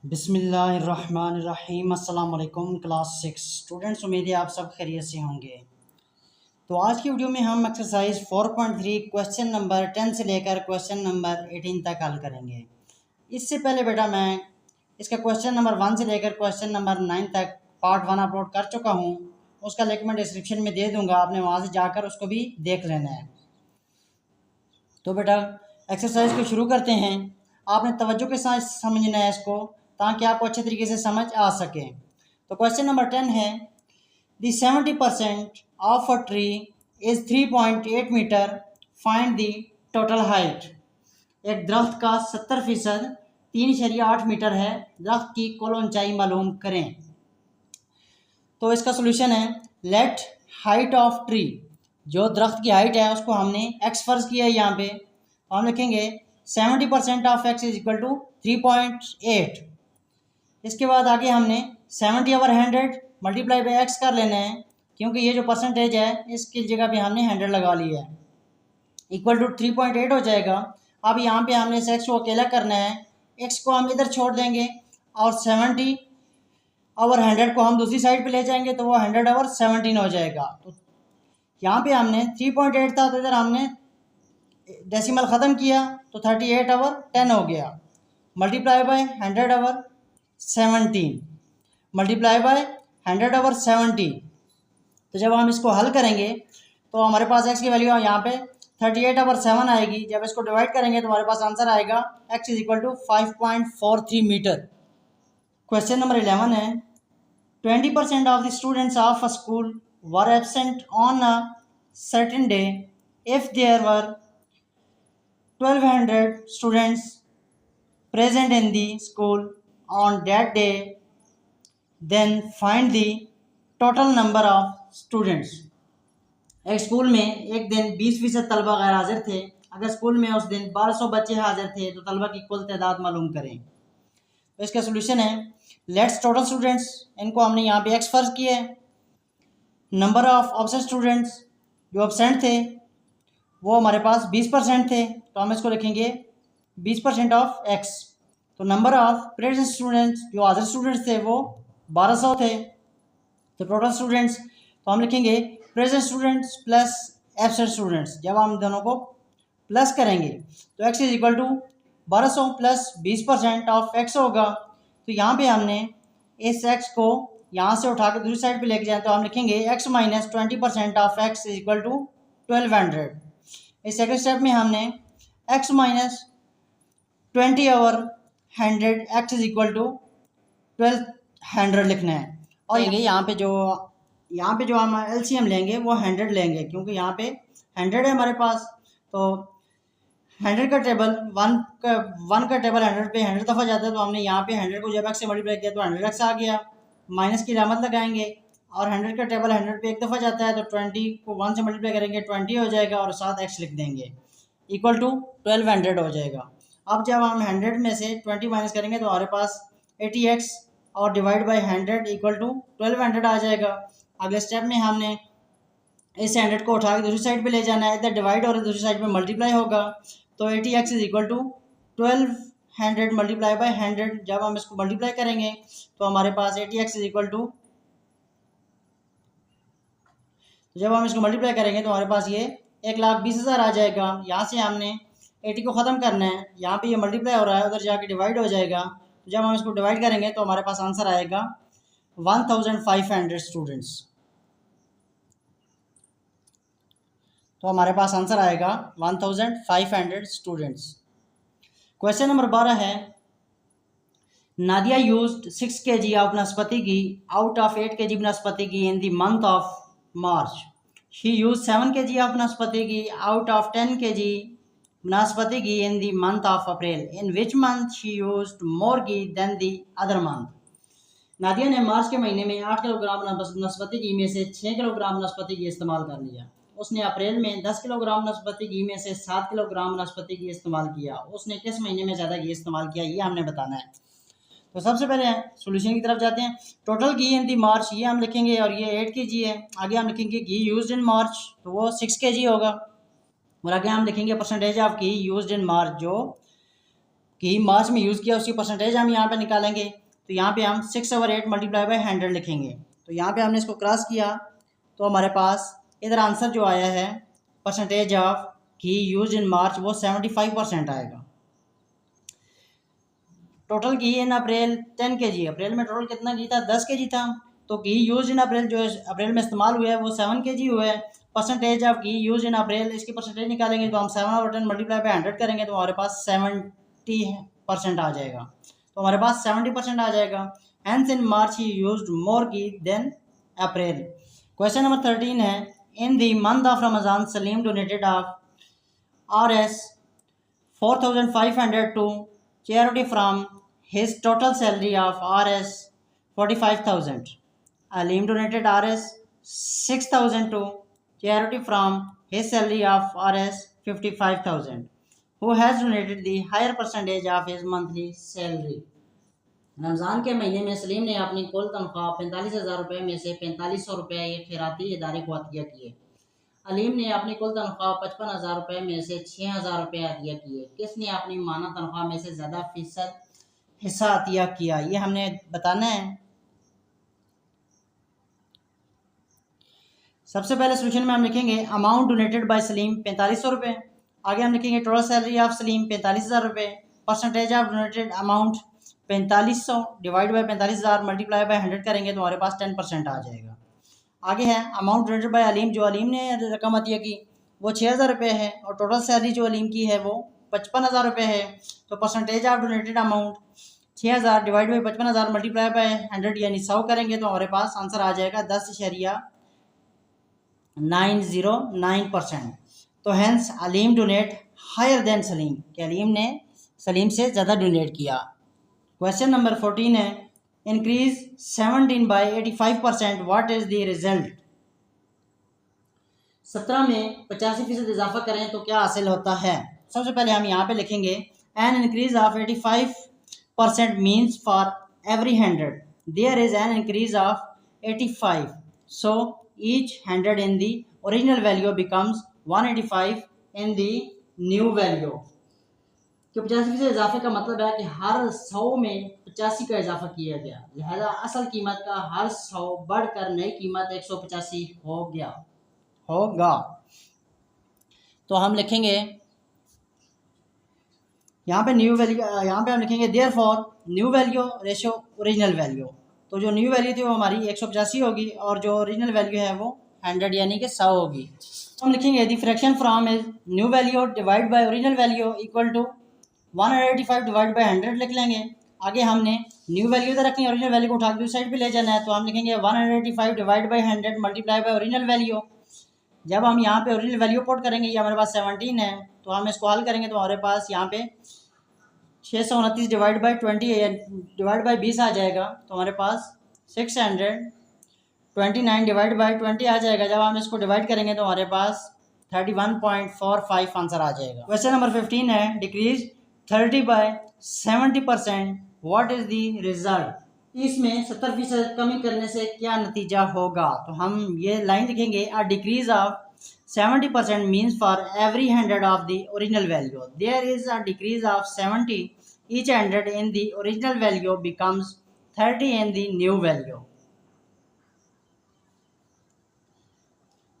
बिस्मिल्लाहिर्रहमानिर्रहीम। अस्सलाम वालेकुम क्लास 6 स्टूडेंट्स, उम्मीद है आप सब खैरियत से होंगे। तो आज की वीडियो में हम एक्सरसाइज 4.3 क्वेश्चन नंबर 10 से लेकर क्वेश्चन नंबर 18 तक हल करेंगे। इससे पहले बेटा मैं इसका क्वेश्चन नंबर 1 से लेकर क्वेश्चन नंबर 9 तक पार्ट 1 अपलोड कर चुका हूँ। उसका लिंक मैं डिस्क्रिप्शन में दे दूँगा, आपने वहाँ से जाकर उसको भी देख लेना है। तो बेटा एक्सरसाइज को शुरू करते हैं। आपने तवज्जो के साथ समझना है इसको, ताकि आपको अच्छे तरीके से समझ आ सके। तो क्वेश्चन नंबर 10 है, the 70% of a tree is 3.8 metre, find the total height. एक दरख्त का 70% 3.8 मीटर है, दरख्त की कुल ऊंचाई मालूम करें। तो इसका सोल्यूशन है, लेट हाइट ऑफ ट्री, जो दरख्त की हाइट है उसको हमने एक्स फर्ज किया है यहाँ पे, तो हम लिखेंगे 70% of x is equal to 3.8। इसके बाद आगे हमने 70 ओवर 100 मल्टीप्लाई बाई एक्स कर लेना है, क्योंकि ये जो परसेंटेज है इसकी जगह पे हमने 100 लगा लिया है, इक्वल टू 3.8 हो जाएगा। अब यहाँ पे हमने इस एक्स को अकेला करना है, एक्स को हम इधर छोड़ देंगे और 70 ओवर 100 को हम दूसरी साइड पे ले जाएंगे, तो वो 100 ओवर 17 हो जाएगा। तो यहाँ पे हमने 3.8 था, तो इधर हमने डेसिमल ख़त्म किया तो 38 ओवर 10 हो गया, multiply by 100 over 17, multiply by 100 over 70। तो जब हम इसको हल करेंगे तो हमारे पास एक्स की वैल्यू यहाँ पे 38 ओवर 7 आएगी। जब इसको डिवाइड करेंगे तो हमारे पास आंसर आएगा x is equal to 5.43 metre. Question number 11 है, 20% of the students of a school were absent on a certain day. If there were 1200 students present in the school on that day, then find the total number of students. एक school में एक दिन 20% तलबा गैर हाजिर थे। अगर school में उस दिन 1200 बच्चे हाजिर थे तो तलबा की कुल तादाद मालूम करें। तो इसका सोल्यूशन है, लेट्स टोटल स्टूडेंट्स, इनको हमने यहाँ पे एक्स फर्ज किया है। नंबर ऑफ एब्सेंट स्टूडेंट्स, जो एब्सेंट थे वो हमारे पास 20% थे, तो हम इसको लिखेंगे 20% ऑफ एक्स। तो नंबर ऑफ प्रेजेंट स्टूडेंट्स, जो हाजिर स्टूडेंट्स थे वो 1200 थे। तो टोटल स्टूडेंट्स, तो हम लिखेंगे present students plus absent students. जब हम दोनों को प्लस करेंगे तो x is equal to 1200 plus 20% of x होगा। तो यहाँ पे हमने इस एक्स को यहाँ से उठा के दूसरी साइड पे लेके जाए, तो हम लिखेंगे x minus 20% of x is equal to 1200। इस सेकंड स्टेप में हमने x minus 20 over 100 x is equal to 1200 लिखना है। और यहाँ पे जो हम एलसीएम लेंगे वो 100 लेंगे, क्योंकि यहाँ पे 100 है हमारे पास। तो 100 का टेबल वन का टेबल 100 पे 100 दफ़ा जाता है, तो हमने यहाँ पे 100 को जब एक्स से मल्टीप्लाई किया तो 100 एक्स आ गया, माइनस की अलामत लगाएंगे। और 100 का टेबल 100 पे एक दफ़ा जाता है, तो 20 को 1 से मल्टीप्लाई करेंगे 20 हो जाएगा, और साथ एक्स लिख देंगे, इक्वल टू 1200 हो जाएगा। अब जब हम 100 में से 20 माइनस करेंगे तो हमारे पास 80x और डिवाइड बाई 100 इक्वल टू 1200 आ जाएगा। अगले स्टेप में हमने इस 100 को उठा के दूसरी साइड पे ले जाना है, इधर डिवाइड और दूसरी साइड पे मल्टीप्लाई होगा। तो 80x is equal to 1200 multiply by 100। जब हम इसको मल्टीप्लाई करेंगे तो हमारे पास 80x इज इक्वल टू, जब हम इसको मल्टीप्लाई करेंगे तो हमारे पास ये 1,20,000 आ जाएगा। यहाँ से हमने 80 को ख़त्म करना है, यहाँ पे ये मल्टीप्लाई हो रहा है, उधर जाके डिवाइड हो जाएगा। तो जब हम इसको डिवाइड करेंगे तो हमारे पास आंसर आएगा 1500 स्टूडेंट्स। तो हमारे पास आंसर आएगा 1500 स्टूडेंट्स। क्वेश्चन नंबर 12 है, Nadia used 6 kg of nashpati ghee out of 8 kg nashpati ghee in the month of March. She use 7 kg of nashpati ghee out of 10 kg nashpati ghee in the month of April. In which month she used more ghee than the other month. Nadia ने March के महीने में 8 kilogram नाशपाती घी में से 6 kilogram नाशपाती घी इस्तेमाल कर लिया। उसने अप्रैल में 10 किलोग्राम नाशपाती घी में से 7 किलोग्राम नाशपाती घी इस्तेमाल किया। उसने किस महीने में ज़्यादा घी इस्तेमाल किया, ये हमने बताना है। तो सबसे पहले सॉल्यूशन की तरफ जाते हैं। टोटल घी इन दी मार्च, ये हम लिखेंगे, और ये 8 kg है। आगे हम लिखेंगे घी यूज्ड इन मार्च, तो वो 6 kg होगा। और आगे हम लिखेंगे percentage of ghee used in March, जो कि मार्च में यूज़ किया उसकी परसेंटेज हम यहाँ पे निकालेंगे। तो यहाँ पे हम 6/8 मल्टीप्लाई बाय 100 लिखेंगे। तो यहाँ पे हमने इसको क्रॉस किया तो हमारे पास इधर आंसर जो आया है percentage of ghee use in March वो 75% आएगा। टोटल घी इन अप्रैल 10 kg। अप्रैल में टोटल कितना घी था? 10 kg था। तो घी यूज इन अप्रैल जो है अप्रैल में इस्तेमाल हुआ है वो 7 kg हुआ है। Percentage of ghee use in April, इसकी परसेंटेज निकालेंगे तो हम 7/10 मल्टीप्लाई बाय 100 करेंगे तो हमारे पास 70% आ जाएगा। तो हमारे पास 70% आ जाएगा। Hence in March he used more ghee than April. Question number 13 है, in the month of Ramzan Salim donated of Rs 4,500 to charity from his total salary of Rs 45,000. Alim donated Rs 6,000 to charity from his salary of Rs 55,000. Who has donated the higher percentage of his monthly salary? Ramzan के महीने में सलीम ने अपनी कुल तनख्वाह 45,000 रुपये में से 4500 रुपये एक खैराती इदारे को अतिया किए। अलीम ने अपनी कुल तनख्वाह 55,000 रुपये में से 6,000 रुपये अतिया किए। किसने अपनी माना तनख्वाह में से ज़्यादा फीसद हिस्सा अतिया किया? ये हमने बताना है। सबसे पहले सोल्यूशन में हम लिखेंगे अमाउंट डोनेटेड बाय सलीम 4500 रुपये। आगे हम लिखेंगे टोटल सैलरी ऑफ सलीम 45,000 रुपये। Percentage of donated amount 4500 divide by 45,000 multiply by 100 करेंगे तो हमारे पास 10% आ जाएगा। आगे है अमाउंट डोनेटेड बाय अलीम, जो अलीम ने रकम अतिया की वो 6,000 रुपये है और टोटल सैलरी जो अलीम की है वो 55,000 रुपये है। तो percentage of donated amount 6,000 divide by 55,000 multiply by 100 यानी 100 करेंगे तो हमारे पास आंसर आ जाएगा 10.909%। तो hence Alim donate higher than Salim, कि अलीम ने सलीम से ज़्यादा डोनेट किया। क्वेश्चन नंबर 14 है, increase 17 by 85%, what is the result? 17 में 85% इजाफा करें तो क्या हासिल होता है? सबसे पहले हम यहाँ पे लिखेंगे an increase of 85% means for every 100 there is an increase of 85, so each 100 in the original value becomes 185 in the new value. कि 85% इजाफे का मतलब है कि हर 100 में 85 का इजाफा किया गया, लिहाजा असल कीमत का हर 100 बढ़कर नई कीमत 185 होगा। तो हम लिखेंगे यहाँ पे न्यू वैल्यू, यहाँ पे हम लिखेंगे therefore new value ratio original value. तो जो न्यू वैल्यू थी वो हमारी 185 होगी और जो ओरिजिनल वैल्यू है वो 100 यानी कि 100 होगी। तो हम लिखेंगे the fraction from is new value divide by original value equal to 185 divide by 100 लिख लेंगे। आगे हमने न्यू वैल्यू इधर रखनी है, ओरिजिनल वैल्यू को उठा के दूसरी साइड पे ले जाना है। तो हम लिखेंगे 185 divide by 100 multiply by original value. जब हम यहाँ पे ओरिजिनल वैल्यू पुट करेंगे, ये हमारे पास 17 है, तो हम इसको हल करेंगे तो हमारे पास यहाँ पे 629 डिवाइड बाई 20 डिवाइड बाई 20 आ जाएगा। तो हमारे पास 629 डिवाइड बाई 20 आ जाएगा। जब हम इसको डिवाइड करेंगे तो हमारे पास 31.45 आंसर आ जाएगा। क्वेश्चन नंबर 15 है, decrease 30 by 70%, what is the result? इसमें 70% कमी करने से क्या नतीजा होगा? तो हम ये लाइन लिखेंगे a decrease of 70% means for every 100 of the original value there is a decrease of 70 each 100 in the original value becomes 30 in the new value.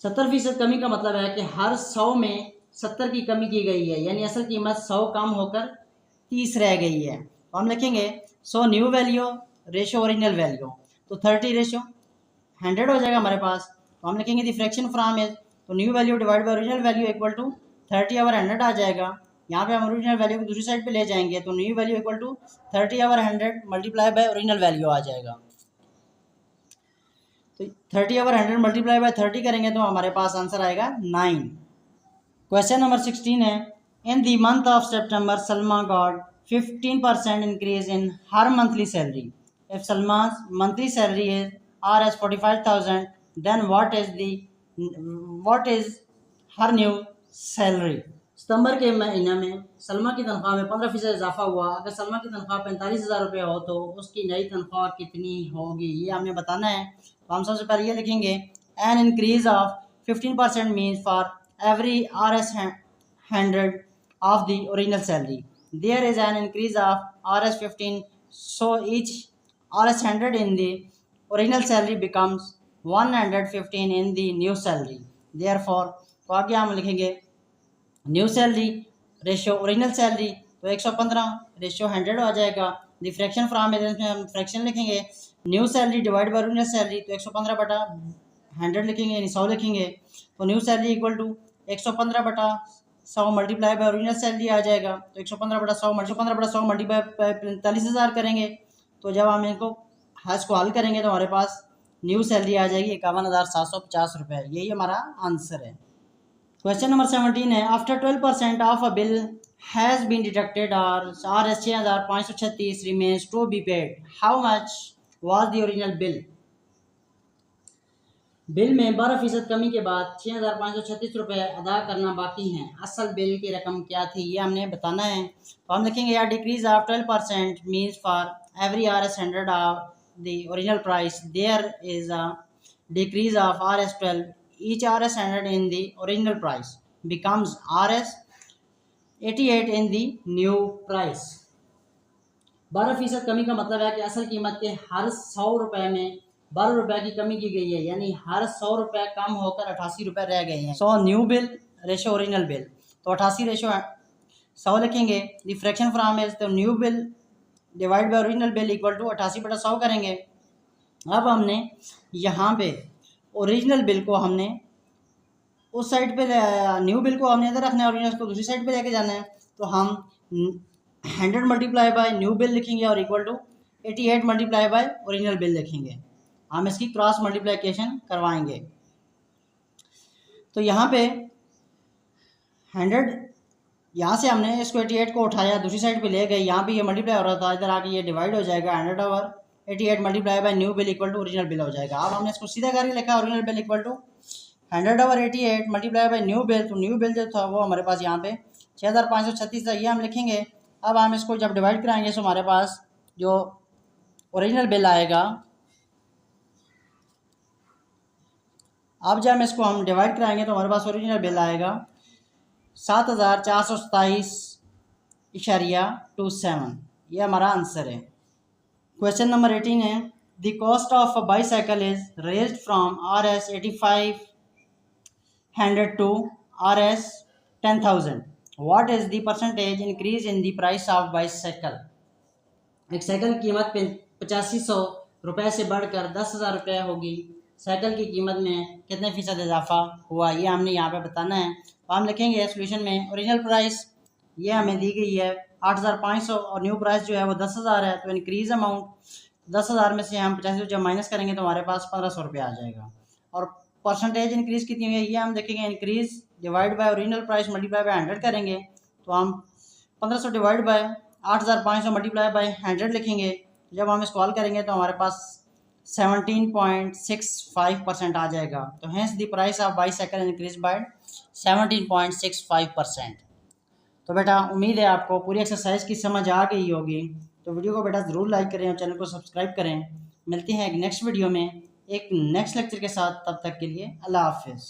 70% कमी का मतलब है कि हर 100 में 70 की कमी की गई है, यानी असल कीमत 100 कम होकर 30 रह गई है। तो हम लिखेंगे 100 new value ratio original value, तो 30 रेशो 100 हो जाएगा हमारे पास। तो हम लिखेंगे दी फ्रैक्शन फ्रॉम इज, तो new value divide by original value equal to 30/100 आ जाएगा। यहाँ पे हम ओरिजिनल वैल्यू को दूसरी साइड पे ले जाएंगे तो new value equal to 30/100 multiply by original value आ जाएगा। तो 30/100 मल्टीप्लाई बाय 30 करेंगे तो हमारे पास आंसर आएगा 9। क्वेश्चन नंबर 16 है, in the month of September Salma got 15% increase in her monthly salary. If Salma's monthly salary is Rs 45,000, then what is her new salary? सितंबर के महीने में सलमा की तनख्वाह में 15% इजाफा हुआ। अगर सलमा की तनख्वाह 45,000 रुपये हो तो उसकी नई तनख्वाह कितनी होगी, ये हमें बताना है। तो हम सबसे पहले ये लिखेंगे an increase of 15% means for every Rs 100 of the original salary. there is an increase of Rs15, so each Rs100 in the original salary becomes 115 in the new salary. Therefore तो आगे हम लिखेंगे new salary ratio original salary, तो 115 ratio 100 आ जाएगा। The fraction from में हम fraction लिखेंगे new salary divide by original salary, तो 115 बटा 100 लिखेंगे यानी 100 लिखेंगे। तो न्यू सैलरी इक्वल टू 115 बटा 100 मल्टीप्लाई बाय ओरिजिनल सैलरी आ जाएगा। तो 115 बटा 100 मल्टीप्लाई 45,000 करेंगे। तो जब हम इनको हैश को हल करेंगे तो हमारे पास न्यू सैलरी आ जाएगी 51,750 रुपये। यही हमारा आंसर है। क्वेश्चन नंबर 17 है after 12% of a bill has been deducted और Rs 6,536 remains to be paid, how much was the original bill. Bill में 12% कमी के बाद 6,536 रुपये अदा करना बाकी हैं। असल बिल की रकम क्या थी ये हमने बताना है। तो हम लिखेंगे यार decrease of 12% means for every Rs100 of the original price there is a decrease of Rs12, each Rs100 in the original price becomes Rs88 in the new price। 12% कमी का मतलब है कि असल कीमत के हर 100 रुपये में 12 रुपये की कमी की गई है, यानी हर 100 रुपये कम होकर 88 रुपये रह गए हैं। 100 new bill ratio original bill, तो 88 रेशो 100 लिखेंगे। द फ्रैक्शन फ्रॉम इज तो new bill divide by original bill equal to 88 बटा 100 करेंगे। अब हमने यहाँ पे ओरिजिनल बिल को हमने उस साइड पे न्यू बिल को हमने इधर रखना है, ओरिजिनल को दूसरी साइड पे लेके जाना है। तो हम 100 मल्टीप्लाई बाय न्यू बिल लिखेंगे और equal to 88 multiply by original bill लिखेंगे। हम इसकी क्रॉस मल्टीप्लिकेशन करवाएंगे। तो यहाँ पे 100 यहाँ से हमने इसको 88 को उठाया दूसरी साइड पे ले गए, यहाँ पे ये मल्टीप्लाई हो रहा था, इधर आके ये डिवाइड हो जाएगा। 100 over 88 multiply by new bill equal to original bill हो जाएगा। अब हमने इसको सीधा करके लिखा original bill equal to 100 over 88 multiply by new bill. तो न्यू बिल जो था वो हमारे पास यहाँ पे 6,536 था, ये हम लिखेंगे। अब हम इसको जब डिवाइड कराएंगे तो हमारे पास जो ओरिजिनल बिल आएगा, अब जब हम इसको हम डिवाइड कराएंगे तो हमारे पास ओरिजिनल बिल आएगा 7,427.27। ये हमारा आंसर है। क्वेश्चन नंबर 18 है the cost of a bicycle is raised from Rs 8,500 to Rs 10,000, what is the percentage increase in the price of bicycle. एक साइकिल की कीमत 8500 रुपये से बढ़कर 10,000 रुपये होगी, साइकिल की कीमत में कितने फीसद इजाफा हुआ ये हमने यहाँ पे बताना है। तो हम लिखेंगे सोल्यूशन में ओरिजिनल प्राइस ये हमें दी गई है 8,500 और न्यू प्राइस जो है वो 10,000 है। तो इंक्रीज अमाउंट 10,000 में से हम 85 जब माइनस करेंगे तो हमारे पास 1,500 रुपये आ जाएगा। और परसेंटेज इंक्रीज़ कितनी हुई है ये हम देखेंगे, increase divide by original price multiply by 100 करेंगे। तो हम 1,500 डिवाइड बाय 8,500 मल्टीप्लाई बाय 100 लिखेंगे। जब हम इसको हल करेंगे तो हमारे पास 17.65% आ जाएगा। तो hence the price of bicycle increase by 17.65%। तो बेटा उम्मीद है आपको पूरी एक्सरसाइज की समझ आ गई होगी। तो वीडियो को बेटा ज़रूर लाइक करें और चैनल को सब्सक्राइब करें। मिलते हैं एक नेक्स्ट वीडियो में एक नेक्स्ट लेक्चर के साथ, तब तक के लिए अल्लाह हाफिज़।